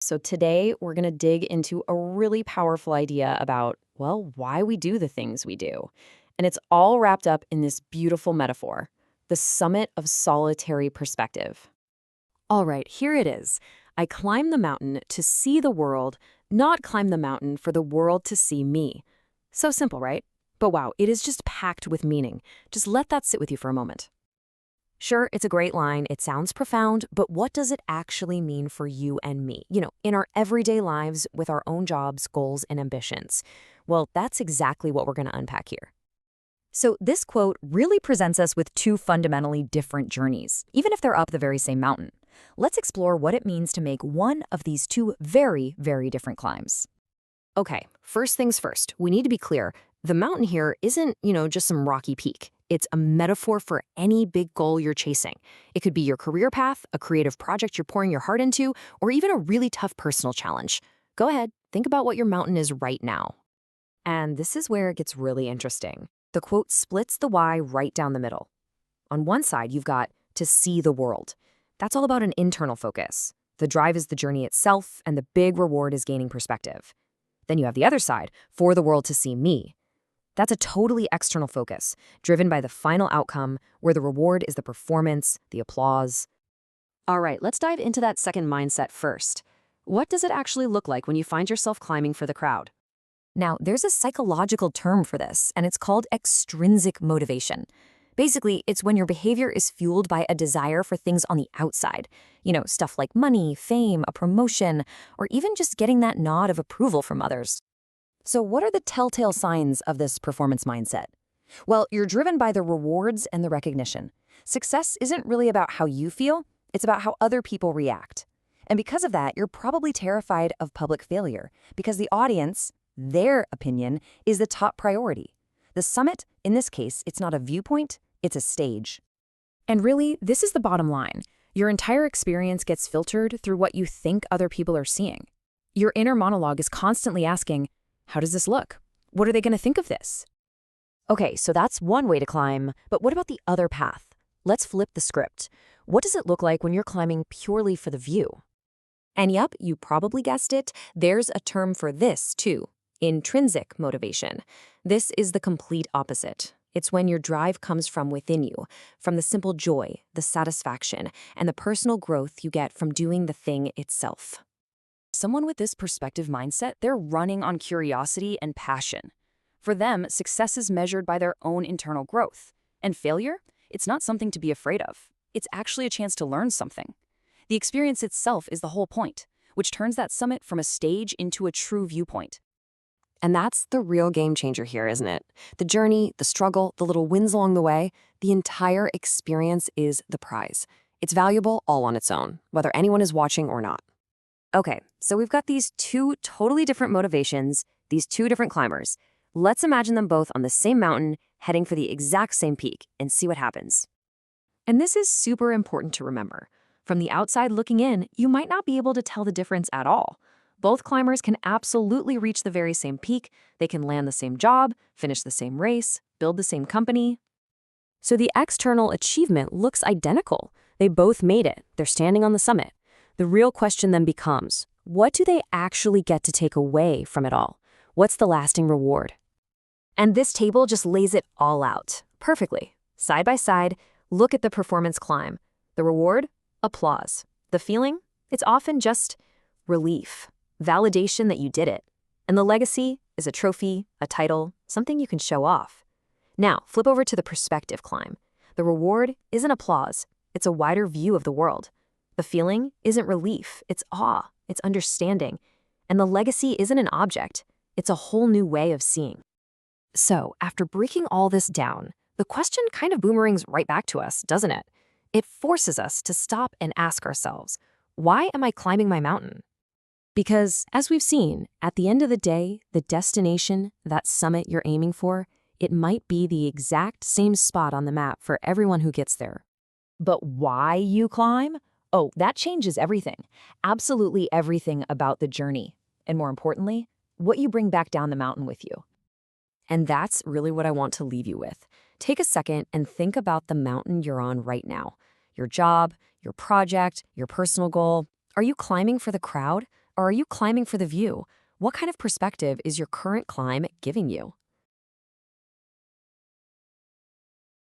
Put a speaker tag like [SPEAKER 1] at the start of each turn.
[SPEAKER 1] So today we're going to dig into a really powerful idea about, well, why we do the things we do. And it's all wrapped up in this beautiful metaphor, the summit of solitary perspective. All right, here it is. I climb the mountain to see the world, not climb the mountain for the world to see me. So simple, right? But wow, it is just packed with meaning. Just let that sit with you for a moment. Sure, it's a great line, it sounds profound, but what does it actually mean for you and me? In our everyday lives with our own jobs, goals, and ambitions. Well, that's exactly what we're going to unpack here. So this quote really presents us with two fundamentally different journeys, even if they're up the very same mountain. Let's explore what it means to make one of these two very, very different climbs. Okay, first things first, we need to be clear. The mountain here isn't, just some rocky peak. It's a metaphor for any big goal you're chasing. It could be your career path, a creative project you're pouring your heart into, or even a really tough personal challenge. Go ahead, think about what your mountain is right now. And this is where it gets really interesting. The quote splits the why right down the middle. On one side, you've got to see the world. That's all about an internal focus. The drive is the journey itself, and the big reward is gaining perspective. Then you have the other side, for the world to see me. That's a totally external focus, driven by the final outcome, where the reward is the performance, the applause. All right, let's dive into that second mindset first. What does it actually look like when you find yourself climbing for the crowd? Now, there's a psychological term for this, and it's called extrinsic motivation. Basically, it's when your behavior is fueled by a desire for things on the outside. Stuff like money, fame, a promotion, or even just getting that nod of approval from others. So what are the telltale signs of this performance mindset? Well, you're driven by the rewards and the recognition. Success isn't really about how you feel, it's about how other people react. And because of that, you're probably terrified of public failure, because the audience, their opinion, is the top priority. The summit, in this case, it's not a viewpoint, it's a stage. And really, this is the bottom line. Your entire experience gets filtered through what you think other people are seeing. Your inner monologue is constantly asking, how does this look? What are they going to think of this? Okay, so that's one way to climb, but what about the other path? Let's flip the script. What does it look like when you're climbing purely for the view? And yep, you probably guessed it, there's a term for this too, intrinsic motivation. This is the complete opposite. It's when your drive comes from within you, from the simple joy, the satisfaction, and the personal growth you get from doing the thing itself. Someone with this perspective mindset, they're running on curiosity and passion. For them, success is measured by their own internal growth. And failure? It's not something to be afraid of. It's actually a chance to learn something. The experience itself is the whole point, which turns that summit from a stage into a true viewpoint. And that's the real game changer here, isn't it? The journey, the struggle, the little wins along the way, the entire experience is the prize. It's valuable all on its own, whether anyone is watching or not. Okay, so we've got these two totally different motivations, these two different climbers. Let's imagine them both on the same mountain, heading for the exact same peak, and see what happens. And this is super important to remember. From the outside looking in, you might not be able to tell the difference at all. Both climbers can absolutely reach the very same peak, they can land the same job, finish the same race, build the same company. So the external achievement looks identical. They both made it, they're standing on the summit. The real question then becomes, what do they actually get to take away from it all? What's the lasting reward? And this table just lays it all out, perfectly. Side by side, look at the performance climb. The reward? Applause. The feeling? It's often just relief, validation that you did it. And the legacy is a trophy, a title, something you can show off. Now, flip over to the perspective climb. The reward isn't applause, it's a wider view of the world. The feeling isn't relief, it's awe, it's understanding. And the legacy isn't an object, it's a whole new way of seeing. So, after breaking all this down, the question kind of boomerangs right back to us, doesn't it? It forces us to stop and ask ourselves, why am I climbing my mountain? Because, as we've seen, at the end of the day, the destination, that summit you're aiming for, it might be the exact same spot on the map for everyone who gets there. But why you climb? Oh, that changes everything. Absolutely everything about the journey. And more importantly, what you bring back down the mountain with you. And that's really what I want to leave you with. Take a second and think about the mountain you're on right now. Your job, your project, your personal goal. Are you climbing for the crowd? Or are you climbing for the view? What kind of perspective is your current climb giving you?